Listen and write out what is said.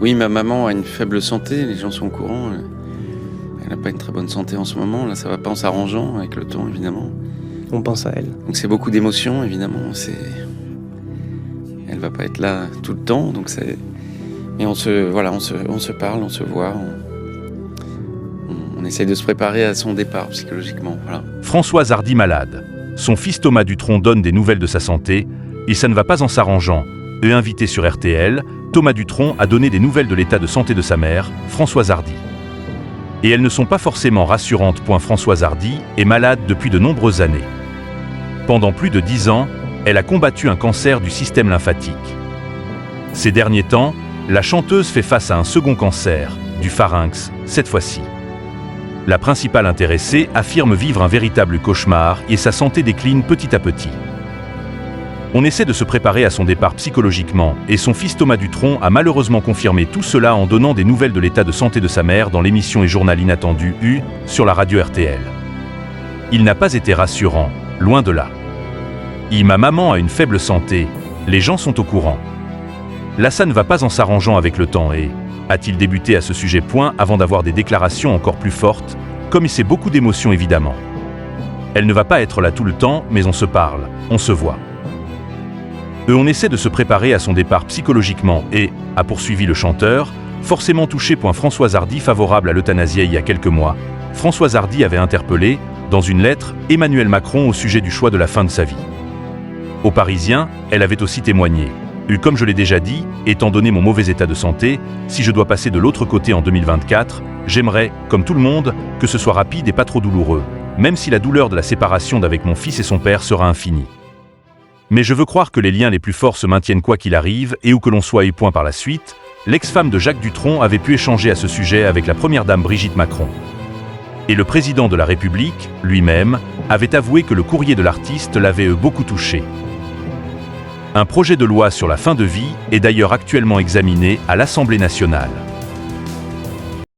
Oui, ma maman a une faible santé, les gens sont au courant. Elle n'a pas une très bonne santé en ce moment, là ça va pas en s'arrangeant avec le temps évidemment. On pense à elle. Donc c'est beaucoup d'émotions évidemment, elle va pas être là tout le temps, donc c'est... Mais on se parle, on se voit, on essaye de se préparer à son départ psychologiquement, voilà. Françoise Hardy malade. Son fils Thomas Dutronc donne des nouvelles de sa santé, et ça ne va pas en s'arrangeant. Invité sur RTL, Thomas Dutronc a donné des nouvelles de l'état de santé de sa mère, Françoise Hardy. Et elles ne sont pas forcément rassurantes. Françoise Hardy est malade depuis de nombreuses années. Pendant plus de 10 ans, elle a combattu un cancer du système lymphatique. Ces derniers temps, la chanteuse fait face à un second cancer, du pharynx, cette fois-ci. La principale intéressée affirme vivre un véritable cauchemar et sa santé décline petit à petit. On essaie de se préparer à son départ psychologiquement et son fils Thomas Dutronc a malheureusement confirmé tout cela en donnant des nouvelles de l'état de santé de sa mère dans l'émission et journal inattendu U sur la radio RTL. Il n'a pas été rassurant, loin de là. Ma maman a une faible santé, les gens sont au courant. Là ça ne va pas en s'arrangeant avec le temps et a-t-il débuté à ce sujet avant d'avoir des déclarations encore plus fortes, comme c'est beaucoup d'émotions évidemment. Elle ne va pas être là tout le temps, mais on se parle, on se voit. On essaie de se préparer à son départ psychologiquement et, a poursuivi le chanteur, forcément touché. Françoise Hardy favorable à l'euthanasie il y a quelques mois. Françoise Hardy avait interpellé, dans une lettre, Emmanuel Macron au sujet du choix de la fin de sa vie. Aux Parisiens, elle avait aussi témoigné. Comme je l'ai déjà dit, étant donné mon mauvais état de santé, si je dois passer de l'autre côté en 2024, j'aimerais, comme tout le monde, que ce soit rapide et pas trop douloureux, même si la douleur de la séparation d'avec mon fils et son père sera infinie. Mais je veux croire que les liens les plus forts se maintiennent quoi qu'il arrive et où que l'on soit. Par la suite, l'ex-femme de Jacques Dutronc avait pu échanger à ce sujet avec la première dame Brigitte Macron. Et le président de la République, lui-même, avait avoué que le courrier de l'artiste l'avait beaucoup touché. Un projet de loi sur la fin de vie est d'ailleurs actuellement examiné à l'Assemblée nationale.